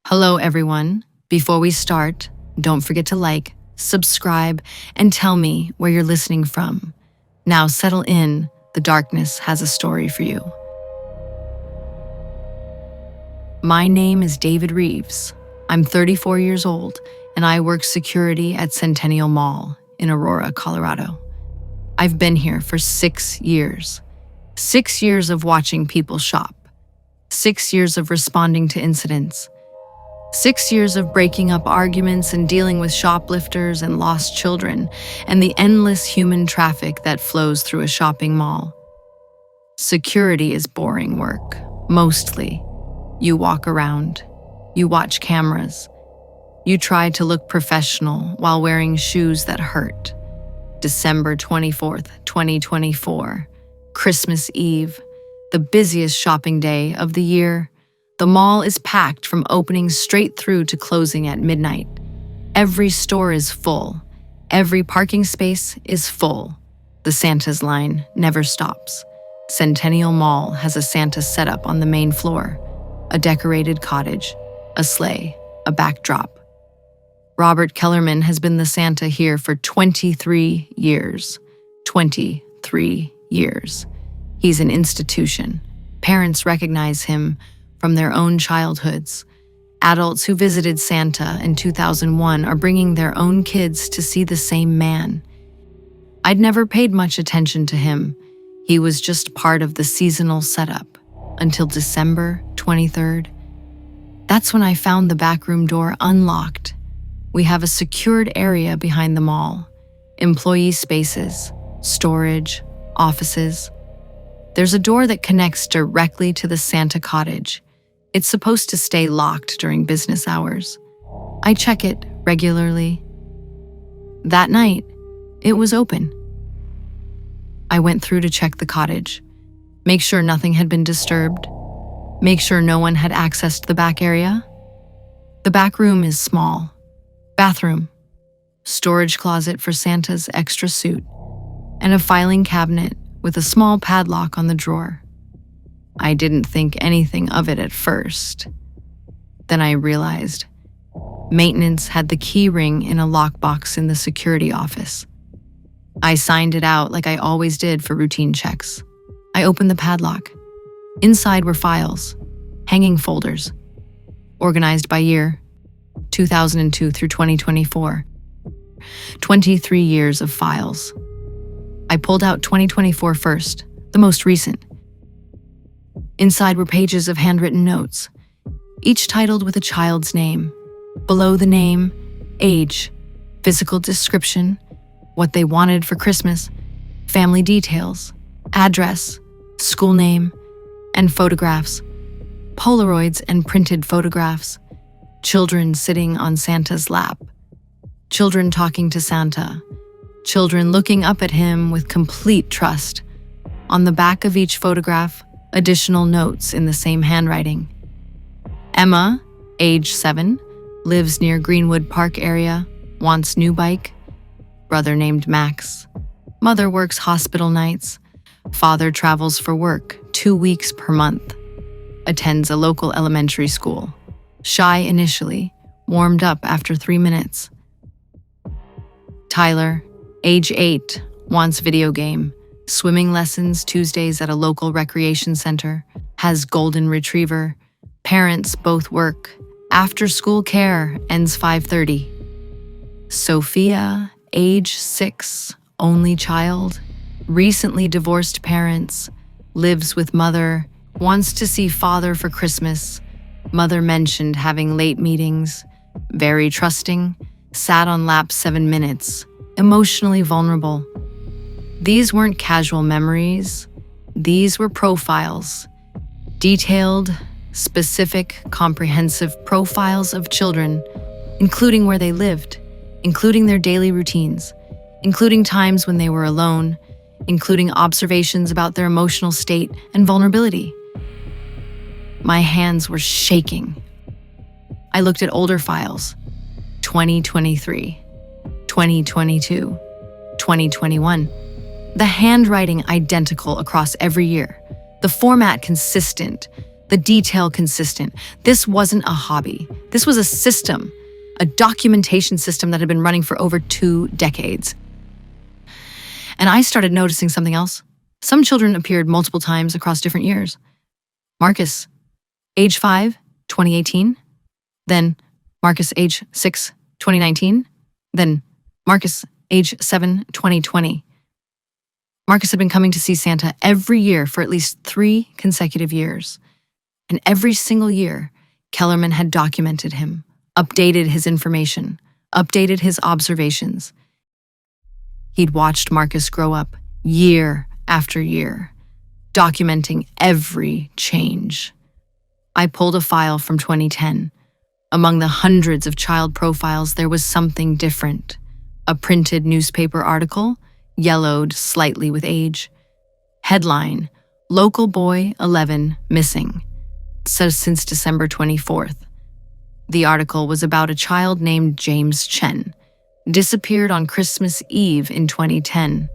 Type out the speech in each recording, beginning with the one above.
Hello, everyone. Before we start, don't forget to like, subscribe, and tell me where you're listening from. Now settle in, the darkness has a story for you. My name is David Reeves. I'm 34 years old, and I work security at Centennial Mall in Aurora, Colorado. I've been here for 6 years. 6 years of watching people shop. 6 years of responding to incidents. 6 years of breaking up arguments and dealing with shoplifters and lost children, and the endless human traffic that flows through a shopping mall. Security is boring work, mostly. You walk around. You watch cameras. You try to look professional while wearing shoes that hurt. December 24th, 2024, Christmas Eve, the busiest shopping day of the year. The mall is packed from opening straight through to closing at midnight. Every store is full. Every parking space is full. The Santa's line never stops. Centennial Mall has a Santa setup on the main floor. A decorated cottage, a sleigh, a backdrop. Robert Kellerman has been the Santa here for 23 years. 23 years. He's an institution. Parents recognize him from their own childhoods. Adults who visited Santa in 2001 are bringing their own kids to see the same man. I'd never paid much attention to him. He was just part of the seasonal setup until December 23rd. That's when I found the backroom door unlocked. We have a secured area behind the mall. Employee spaces, storage, offices. There's a door that connects directly to the Santa cottage. It's supposed to stay locked during business hours. I check it regularly. That night, it was open. I went through to check the cottage, make sure nothing had been disturbed, make sure no one had accessed the back area. The back room is small. Bathroom, storage closet for Santa's extra suit, and a filing cabinet with a small padlock on the drawer. I didn't think anything of it at first. Then I realized maintenance had the key ring in a lockbox in the security office. I signed it out like I always did for routine checks. I opened the padlock. Inside were files, hanging folders, organized by year, 2002 through 2024. 23 years of files. I pulled out 2024 first, the most recent. Inside were pages of handwritten notes, each titled with a child's name. Below the name, age, physical description, what they wanted for Christmas, family details, address, school name, and photographs, Polaroids and printed photographs, children sitting on Santa's lap, children talking to Santa, children looking up at him with complete trust. On the back of each photograph, additional notes in the same handwriting. Emma, age 7, lives near Greenwood Park area, wants new bike. Brother named Max. Mother works hospital nights. Father travels for work 2 weeks per month. Attends a local elementary school. Shy initially, warmed up after 3 minutes. Tyler, age 8, wants video game. Swimming lessons Tuesdays at a local recreation center. Has golden retriever. Parents both work. After school care ends 5:30. Sophia, age 6, only child. Recently divorced parents. Lives with mother. Wants to see father for Christmas. Mother mentioned having late meetings. Very trusting. Sat on lap 7 minutes. Emotionally vulnerable. These weren't casual memories. These were profiles. Detailed, specific, comprehensive profiles of children, including where they lived, including their daily routines, including times when they were alone, including observations about their emotional state and vulnerability. My hands were shaking. I looked at older files, 2023, 2022, 2021. The handwriting identical across every year. The format consistent. The detail consistent. This wasn't a hobby. This was a system, a documentation system that had been running for over 2 decades. And I started noticing something else. Some children appeared multiple times across different years. Marcus, age 5, 2018. Then Marcus, age 6, 2019. Then Marcus, age 7, 2020. Marcus had been coming to see Santa every year for at least 3 consecutive years. And every single year, Kellerman had documented him, updated his information, updated his observations. He'd watched Marcus grow up year after year, documenting every change. I pulled a file from 2010. Among the hundreds of child profiles, there was something different. A printed newspaper article, yellowed slightly with age. Headline, Local Boy 11 Missing. Says since December 24th. The article was about a child named James Chen, disappeared on Christmas Eve in 2010.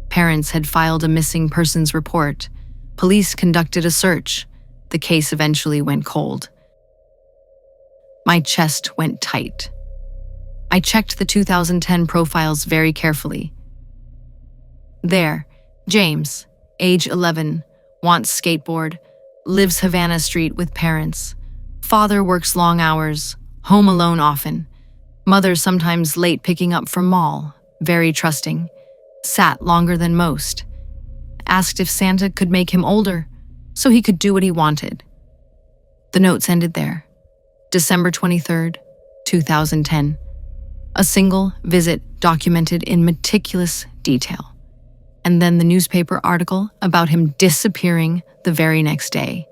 Parents had filed a missing persons report. Police conducted a search. The case eventually went cold. My chest went tight. I checked the 2010 profiles very carefully. There, James, age 11, wants skateboard, lives Havana Street with parents. Father works long hours, home alone often. Mother sometimes late picking up from mall, very trusting. Sat longer than most. Asked if Santa could make him older, so he could do what he wanted. The notes ended there. December 23rd, 2010. A single visit documented in meticulous detail. And then the newspaper article about him disappearing the very next day.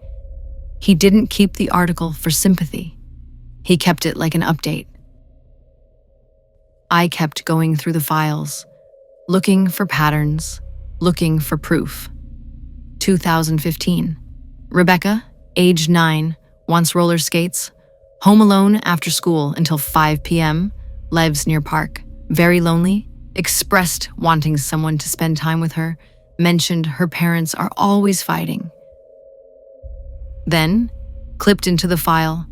He didn't keep the article for sympathy. He kept it like an update. I kept going through the files, looking for patterns, looking for proof. 2015. Rebecca, age 9, wants roller skates. Home alone after school until 5 p.m., lives near park. Very lonely, expressed wanting someone to spend time with her, mentioned her parents are always fighting. Then, clipped into the file,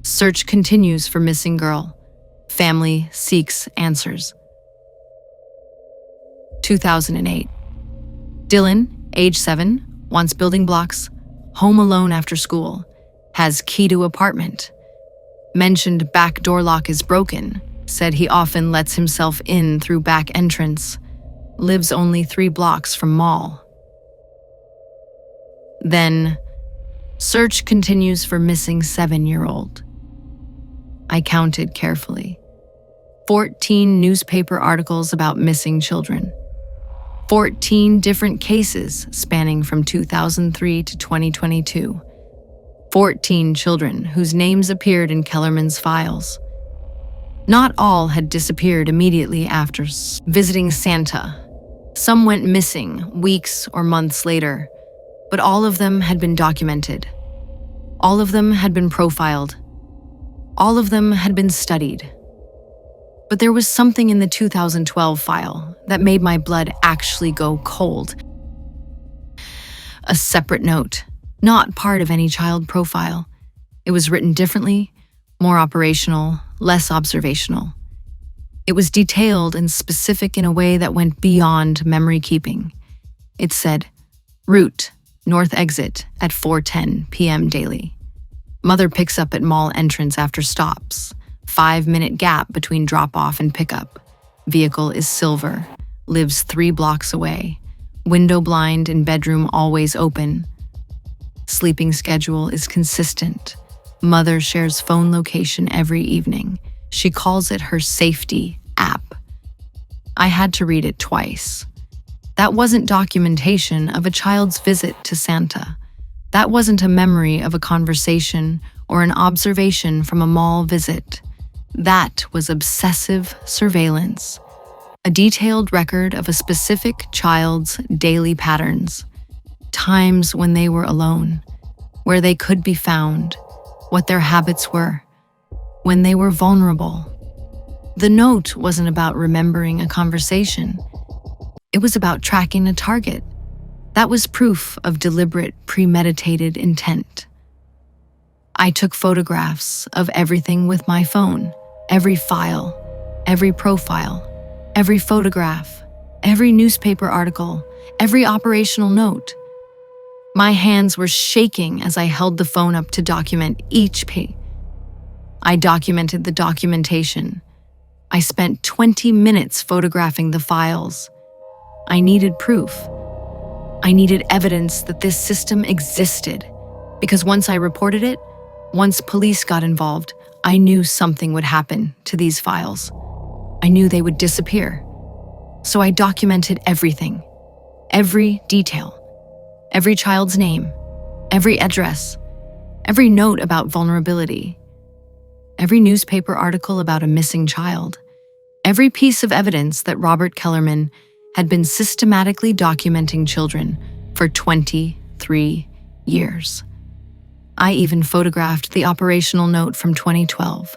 search continues for missing girl. Family seeks answers. 2008. Dylan, age 7, wants building blocks, home alone after school, has key to apartment. Mentioned back door lock is broken, said he often lets himself in through back entrance, lives only 3 blocks from mall. Then, search continues for missing 7-year-old. I counted carefully. 14 newspaper articles about missing children. 14 different cases spanning from 2003 to 2022. 14 children whose names appeared in Kellerman's files. Not all had disappeared immediately after visiting Santa. Some went missing weeks or months later, but all of them had been documented. All of them had been profiled. All of them had been studied. But there was something in the 2012 file that made my blood actually go cold. A separate note, not part of any child profile. It was written differently, more operational, less observational. It was detailed and specific in a way that went beyond memory keeping. It said, route, north exit at 4:10 p.m. daily. Mother picks up at mall entrance after stops. 5-minute gap between drop-off and pickup. Vehicle is silver. Lives 3 blocks away. Window blind and bedroom always open. Sleeping schedule is consistent. Mother shares phone location every evening. She calls it her safety app. I had to read it twice. That wasn't documentation of a child's visit to Santa. That wasn't a memory of a conversation or an observation from a mall visit. That was obsessive surveillance, a detailed record of a specific child's daily patterns, times when they were alone, where they could be found, what their habits were, when they were vulnerable. The note wasn't about remembering a conversation. It was about tracking a target. That was proof of deliberate, premeditated intent. I took photographs of everything with my phone, every file, every profile, every photograph, every newspaper article, every operational note. My hands were shaking as I held the phone up to document each page. I documented the documentation. I spent 20 minutes photographing the files. I needed proof. I needed evidence that this system existed, because once I reported it, once police got involved, I knew something would happen to these files. I knew they would disappear. So I documented everything, every detail, every child's name, every address, every note about vulnerability, every newspaper article about a missing child, every piece of evidence that Robert Kellerman had been systematically documenting children for 23 years. I even photographed the operational note from 2012,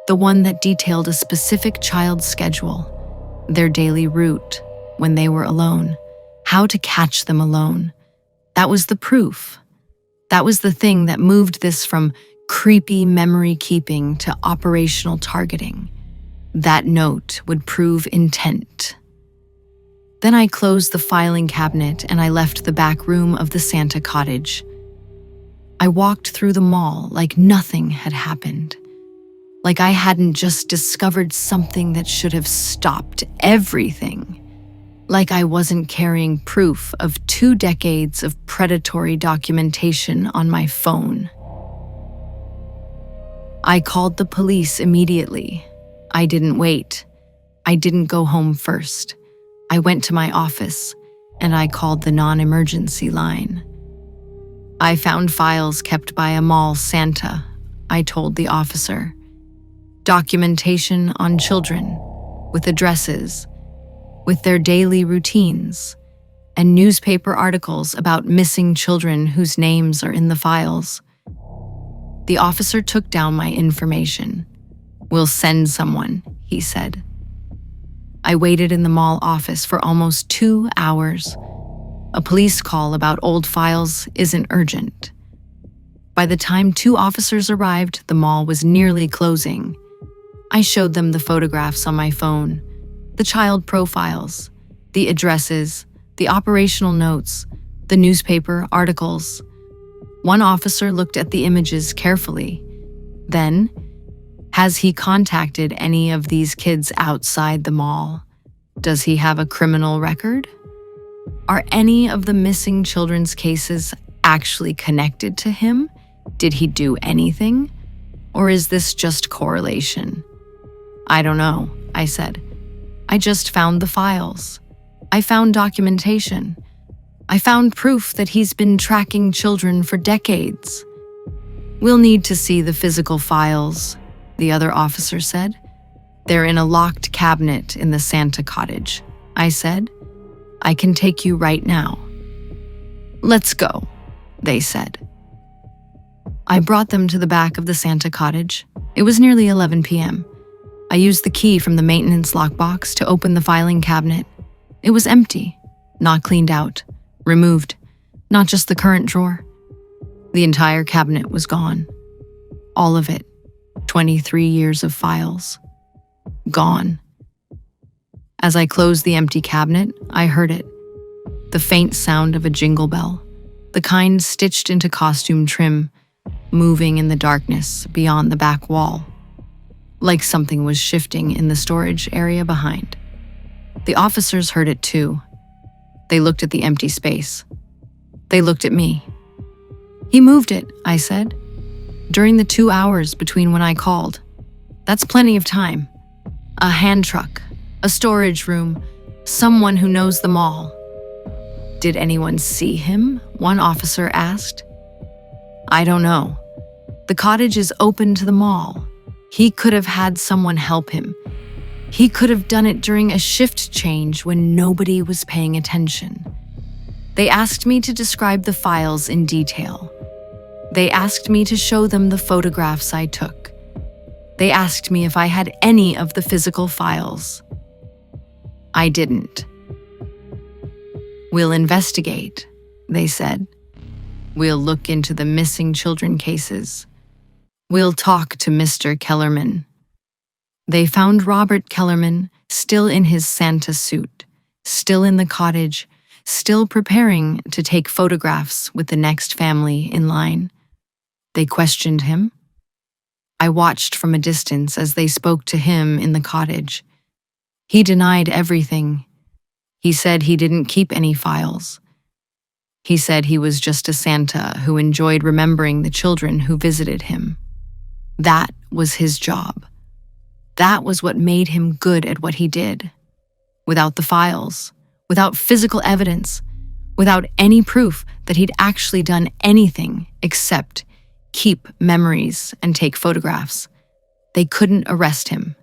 the one that detailed a specific child's schedule, their daily route when they were alone, how to catch them alone. That was the proof. That was the thing that moved this from creepy memory keeping to operational targeting. That note would prove intent. Then I closed the filing cabinet and I left the back room of the Santa cottage. I walked through the mall like nothing had happened, like I hadn't just discovered something that should have stopped everything, like I wasn't carrying proof of 2 decades of predatory documentation on my phone. I called the police immediately. I didn't wait. I didn't go home first. I went to my office and I called the non-emergency line. I found files kept by a mall Santa, I told the officer. Documentation on children, with addresses, with their daily routines, and newspaper articles about missing children whose names are in the files. The officer took down my information. "We'll send someone," he said. I waited in the mall office for almost 2 hours. A police call about old files isn't urgent. By the time 2 officers arrived, the mall was nearly closing. I showed them the photographs on my phone, the child profiles, the addresses, the operational notes, the newspaper articles. One officer looked at the images carefully. Then, "Has he contacted any of these kids outside the mall? Does he have a criminal record? Are any of the missing children's cases actually connected to him? Did he do anything? Or is this just correlation?" "I don't know," I said. "I just found the files. I found documentation. I found proof that he's been tracking children for decades." "We'll need to see the physical files," the other officer said. "They're in a locked cabinet in the Santa cottage," I said. "I can take you right now." "Let's go," they said. I brought them to the back of the Santa cottage. It was nearly 11 p.m. I used the key from the maintenance lockbox to open the filing cabinet. It was empty, not cleaned out, removed, not just the current drawer. The entire cabinet was gone. All of it, 23 years of files. Gone. As I closed the empty cabinet, I heard it. The faint sound of a jingle bell, the kind stitched into costume trim, moving in the darkness beyond the back wall, like something was shifting in the storage area behind. The officers heard it too. They looked at the empty space. They looked at me. "He moved it," I said. "During the 2 hours between when I called. That's plenty of time. A hand truck, a storage room, someone who knows them all." "Did anyone see him?" one officer asked. "I don't know. The cottage is open to the mall. He could have had someone help him. He could have done it during a shift change when nobody was paying attention." They asked me to describe the files in detail. They asked me to show them the photographs I took. They asked me if I had any of the physical files. I didn't. "We'll investigate," they said. "We'll look into the missing children cases. We'll talk to Mr. Kellerman. They found Robert Kellerman still in his Santa suit, still in the cottage, still preparing to take photographs with the next family in line. They questioned him. I watched from a distance as they spoke to him in the cottage. He denied everything. He said he didn't keep any files. He said he was just a Santa who enjoyed remembering the children who visited him. That was his job. That was what made him good at what he did. Without the files, without physical evidence, without any proof that he'd actually done anything except keep memories and take photographs, they couldn't arrest him.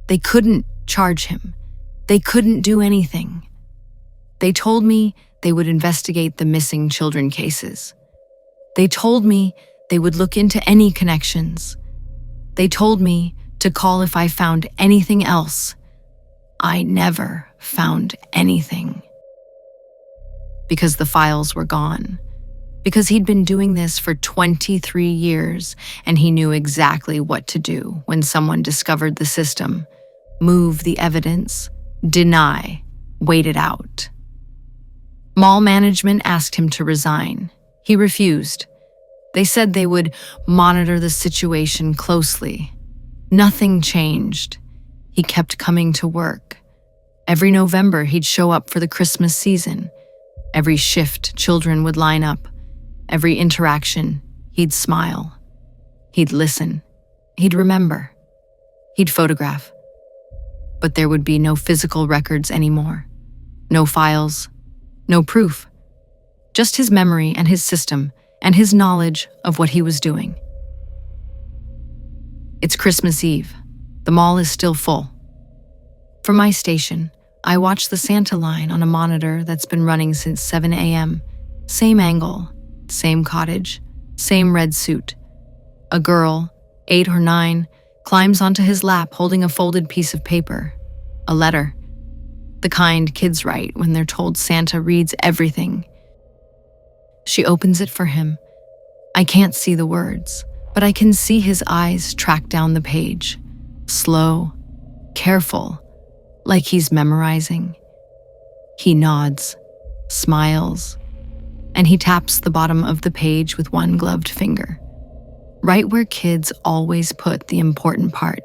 They couldn't charge him. They couldn't do anything. They told me they would investigate the missing children cases. They told me they would look into any connections. They told me to call if I found anything else. I never found anything. Because the files were gone. Because he'd been doing this for 23 years and he knew exactly what to do when someone discovered the system. Move the evidence, deny, wait it out. Mall management asked him to resign. He refused. They said they would monitor the situation closely. Nothing changed. He kept coming to work. Every November, he'd show up for the Christmas season. Every shift, children would line up. Every interaction, he'd smile. He'd listen. He'd remember. He'd photograph. But there would be no physical records anymore. No files. No proof. Just his memory and his system and his knowledge of what he was doing. It's Christmas Eve. The mall is still full. From my station, I watch the Santa line on a monitor that's been running since 7 a.m. Same angle, same cottage, same red suit. A girl, 8 or 9, climbs onto his lap holding a folded piece of paper. A letter. The kind kids write when they're told Santa reads everything. She opens it for him. I can't see the words, but I can see his eyes track down the page. Slow, careful, like he's memorizing. He nods, smiles, and he taps the bottom of the page with one gloved finger, right where kids always put the important part.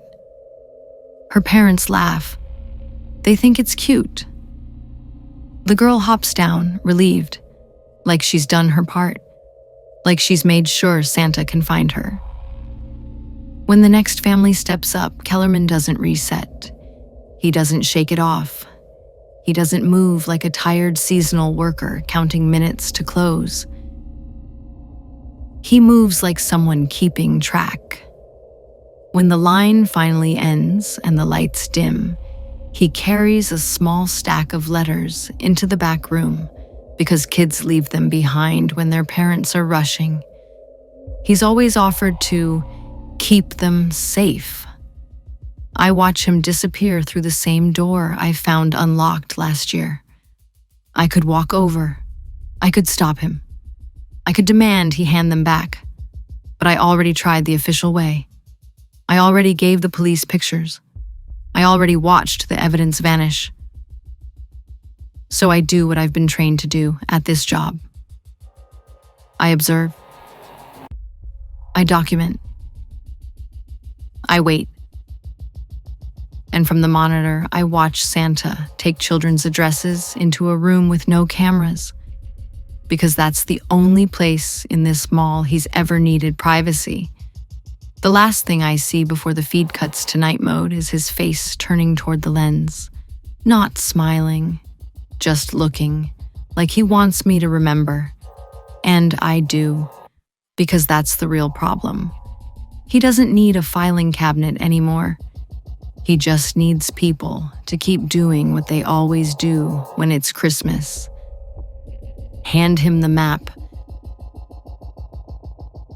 Her parents laugh. They think it's cute. The girl hops down, relieved, like she's done her part, like she's made sure Santa can find her. When the next family steps up, Kellerman doesn't reset. He doesn't shake it off. He doesn't move like a tired seasonal worker counting minutes to close. He moves like someone keeping track. When the line finally ends and the lights dim, he carries a small stack of letters into the back room because kids leave them behind when their parents are rushing. He's always offered to keep them safe. I watch him disappear through the same door I found unlocked last year. I could walk over. I could stop him. I could demand he hand them back. But I already tried the official way. I already gave the police pictures. I already watched the evidence vanish. So I do what I've been trained to do at this job. I observe. I document. I wait. And from the monitor, I watch Santa take children's addresses into a room with no cameras, because that's the only place in this mall he's ever needed privacy. The last thing I see before the feed cuts to night mode is his face turning toward the lens, not smiling, just looking, like he wants me to remember. And I do, because that's the real problem. He doesn't need a filing cabinet anymore. He just needs people to keep doing what they always do when it's Christmas. Hand him the map,